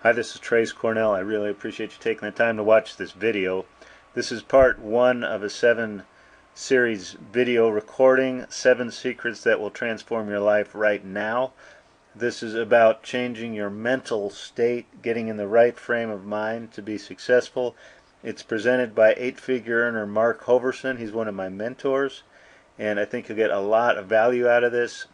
Hi, this is Trace Cornell. I really appreciate you taking the time to watch this video. This is part one of a 7-series video recording, 7 secrets that will transform your life right now. This is about changing your mental state, getting in the right frame of mind to be successful. It's presented by 8-figure earner Mark Hoverson. He's one of my mentors, and I think you'll get a lot of value out of this.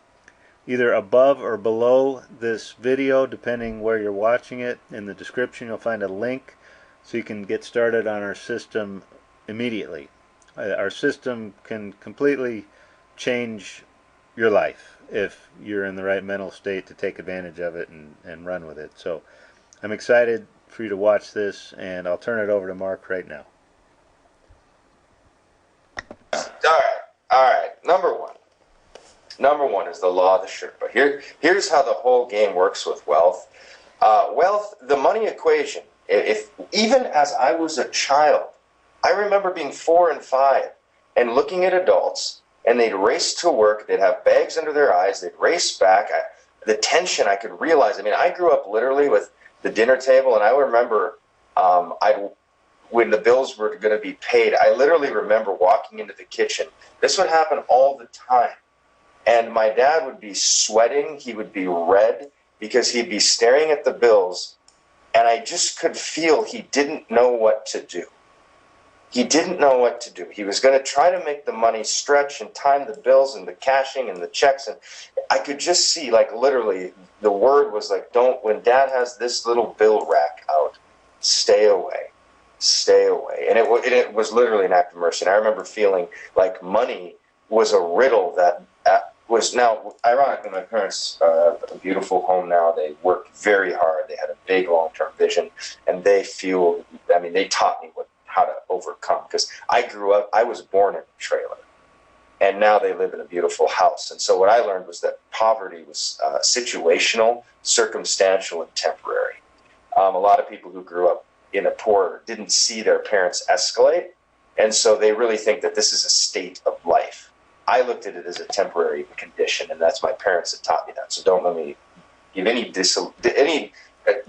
Either above or below this video, depending where you're watching it. In the description you'll find a link so you can get started on our system immediately. Our system can completely change your life if you're in the right mental state to take advantage of it and run with it. So I'm excited for you to watch this, and I'll turn it over to Mark right now. All right. Number one is the law of the Sherpa. Here's how the whole game works with wealth. The money equation. If even as I was a child, I remember being 4 and 5 and looking at adults, and they'd race to work. They'd have bags under their eyes. They'd race back. The tension I could realize. I mean, I grew up literally with the dinner table, and I remember when the bills were going to be paid, I literally remember walking into the kitchen. This would happen all the time. And my dad would be sweating. He would be red because he'd be staring at the bills. And I just could feel he didn't know what to do. He didn't know what to do. He was going to try to make the money stretch and time the bills and the cashing and the checks. And I could just see, like, literally, the word was like, when Dad has this little bill rack out, stay away. Stay away. And it was literally an act of mercy. And I remember feeling like money was a riddle that was now, ironically, my parents have a beautiful home now. They worked very hard. They had a big long-term vision. And they taught me how to overcome. Because I was born in a trailer. And now they live in a beautiful house. And so what I learned was that poverty was situational, circumstantial, and temporary. A lot of people who grew up in a poor didn't see their parents escalate, and so they really think that this is a state of life. I looked at it as a temporary condition, and that's my parents that taught me that. So don't let me give any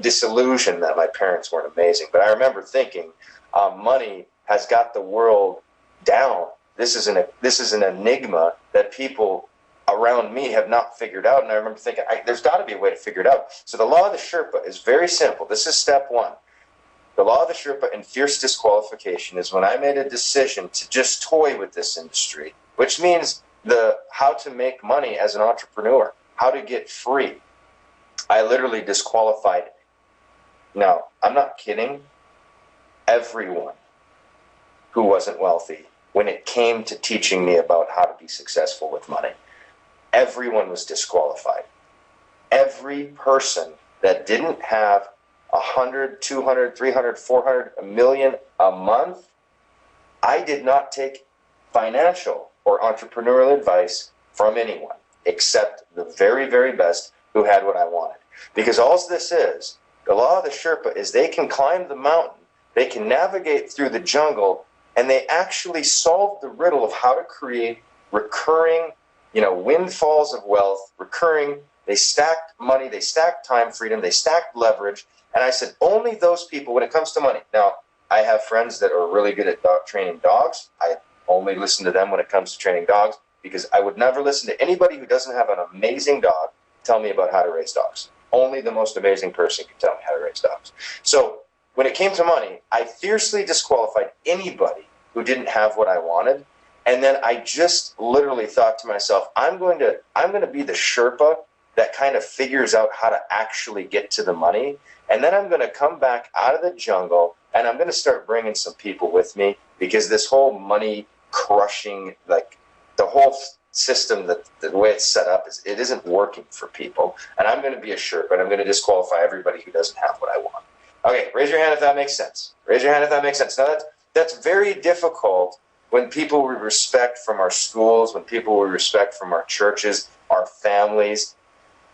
disillusion that my parents weren't amazing. But I remember thinking, money has got the world down. This is an enigma that people around me have not figured out. And I remember thinking, there's got to be a way to figure it out. So the law of the Sherpa is very simple. This is step one. The law of the Sherpa and fierce disqualification is when I made a decision to just toy with this industry, which means how to make money as an entrepreneur, how to get free. I literally disqualified. Now, I'm not kidding. Everyone who wasn't wealthy when it came to teaching me about how to be successful with money. Everyone was disqualified. Every person that didn't have 100, 200, 300, 400, a million a month, I did not take financial or entrepreneurial advice from anyone except the very, very best who had what I wanted. Because all this is, the law of the Sherpa is they can climb the mountain, they can navigate through the jungle, and they actually solve the riddle of how to create recurring, windfalls of wealth, recurring. They stacked money, they stacked time freedom, they stacked leverage. And I said, only those people, when it comes to money. Now, I have friends that are really good at training dogs. I only listen to them when it comes to training dogs because I would never listen to anybody who doesn't have an amazing dog tell me about how to raise dogs. Only the most amazing person can tell me how to raise dogs. So when it came to money, I fiercely disqualified anybody who didn't have what I wanted. And then I just literally thought to myself, I'm going to be the Sherpa that kind of figures out how to actually get to the money. And then I'm going to come back out of the jungle and I'm going to start bringing some people with me because this whole money crushing, like the whole system, the way it's set up, it isn't working for people. And I'm going to be a Sherpa and I'm going to disqualify everybody who doesn't have what I want. Okay, raise your hand if that makes sense. Raise your hand if that makes sense. Now that's very difficult when people we respect from our schools, when people we respect from our churches, our families,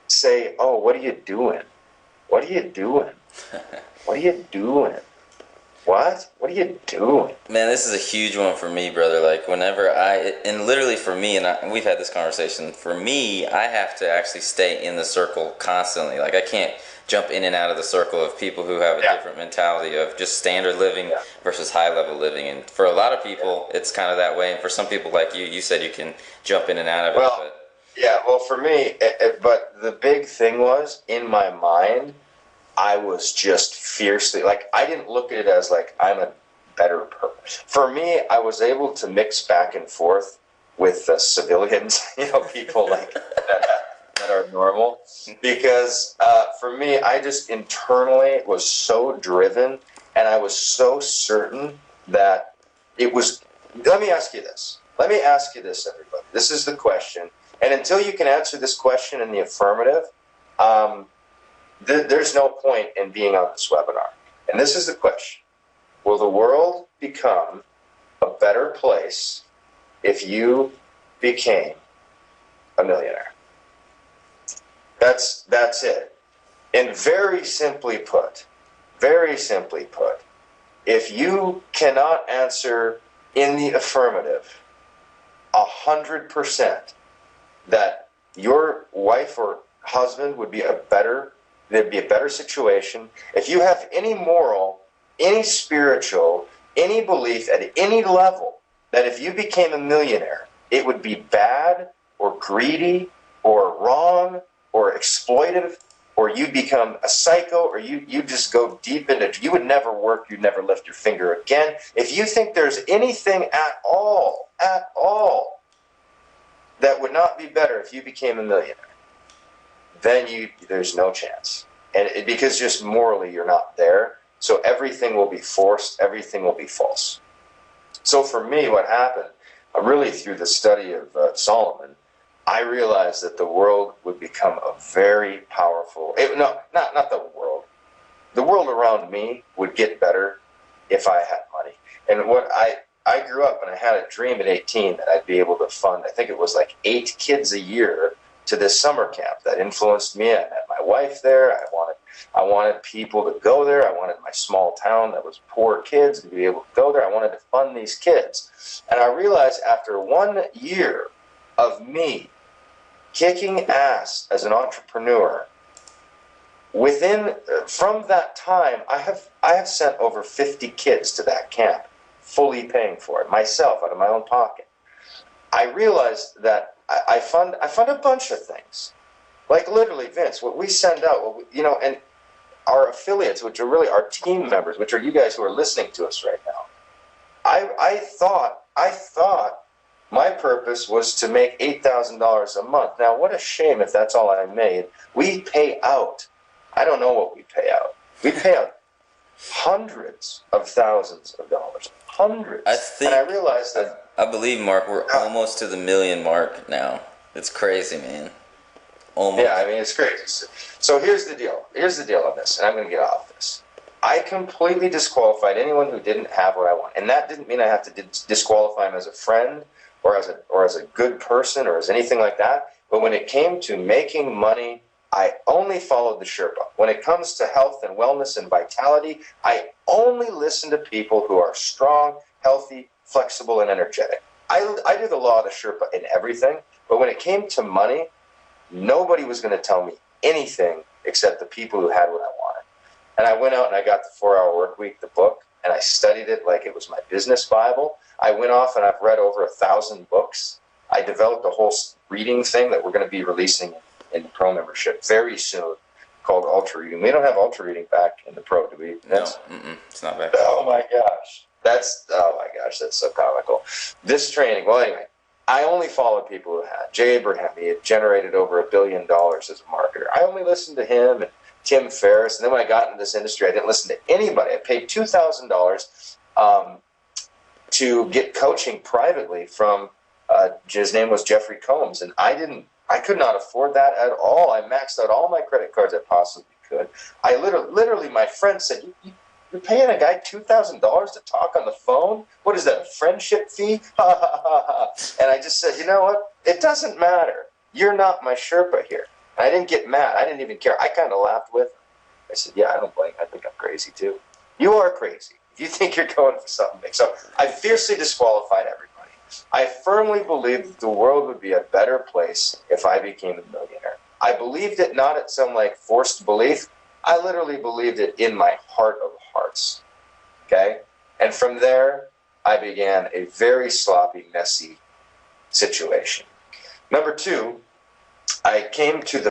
say, oh, what are you doing? What are you doing? What are you doing? What? What are you doing? Man, this is a huge one for me, brother. Like, whenever and literally for me, and we've had this conversation, for me, I have to actually stay in the circle constantly. Like, I can't jump in and out of the circle of people who have a different mentality of just standard living versus high level living. And for a lot of people, it's kind of that way. And for some people like you said you can jump in and out of it. But yeah, well, for me, but the big thing was, in my mind, I was just fiercely, like, I didn't look at it as, like, I'm a better person. For me, I was able to mix back and forth with civilians, people like that are normal. Because for me, I just internally was so driven, and I was so certain that it was. Let me ask you this. Let me ask you this, everybody. This is the question. And until you can answer this question in the affirmative, there's no point in being on this webinar. And this is the question. Will the world become a better place if you became a millionaire? That's it. And very simply put, if you cannot answer in the affirmative 100% that your wife or husband would be there'd be a better situation. If you have any moral, any spiritual, any belief at any level that if you became a millionaire, it would be bad or greedy or wrong or exploitive, or you'd become a psycho, or you just go deep into, you would never work, you'd never lift your finger again. If you think there's anything at all, that would not be better if you became a millionaire, then there's no chance. And because just morally you're not there, so everything will be forced, everything will be false. So for me, what happened, really through the study of Solomon, I realized that the world would become a very powerful, not the world. The world around me would get better if I had money. And what I grew up and I had a dream at 18 that I'd be able to fund, I think it was like 8 kids a year to this summer camp that influenced me. I met my wife there. I wanted people to go there. I wanted my small town that was poor kids to be able to go there. I wanted to fund these kids. And I realized after 1 year of me kicking ass as an entrepreneur, from that time, I have sent over 50 kids to that camp, fully paying for it myself out of my own pocket. I realized that I fund a bunch of things, like literally, Vince, what we send out, and our affiliates, which are really our team members, which are you guys who are listening to us right now. I thought my purpose was to make $8,000 a month. Now, what a shame if that's all I made. We pay out. I don't know what we pay out. We pay out hundreds of thousands of dollars. Hundreds. And I realized that. I believe, Mark, we're almost to the million mark now. It's crazy, man. Almost. Yeah, I mean, it's crazy. So here's the deal. Here's the deal on this, and I'm going to get off this. I completely disqualified anyone who didn't have what I want. And that didn't mean I have to disqualify him as a friend or as a good person or as anything like that. But when it came to making money, I only followed the Sherpa. When it comes to health and wellness and vitality, I only listen to people who are strong, healthy, flexible, and energetic. I do the law of the Sherpa in everything, but when it came to money, nobody was going to tell me anything except the people who had what I wanted. And I went out and I got the 4-Hour Workweek, the book, and I studied it like it was my business Bible. I went off and I've read over 1,000 books. I developed a whole reading thing that we're going to be releasing in the Pro membership very soon, called Ultra Reading. We don't have Ultra Reading back in the Pro, do we? No, it's not back. Oh my gosh, that's so comical. This training. Well, anyway, I only followed people who had. Jay Abraham, he had generated over $1 billion as a marketer. I only listened to him and Tim Ferriss. And then when I got into this industry, I didn't listen to anybody. I paid $2,000 to get coaching privately from. His name was Jeffrey Combs, and I could not afford that at all. I maxed out all my credit cards I possibly could. I literally, my friend said, "You're paying a guy $2,000 to talk on the phone? What is that, a friendship fee?" And I just said, you know what? It doesn't matter. You're not my Sherpa here. And I didn't get mad. I didn't even care. I kind of laughed with him. I said, yeah, I don't blame you. I think I'm crazy too. You are crazy. You think you're going for something big. So I fiercely disqualified everybody. I firmly believed the world would be a better place if I became a millionaire. I believed it not at some like forced belief. I literally believed it in my heart of hearts. Okay? And from there, I began a very sloppy, messy situation. Number two, I came to the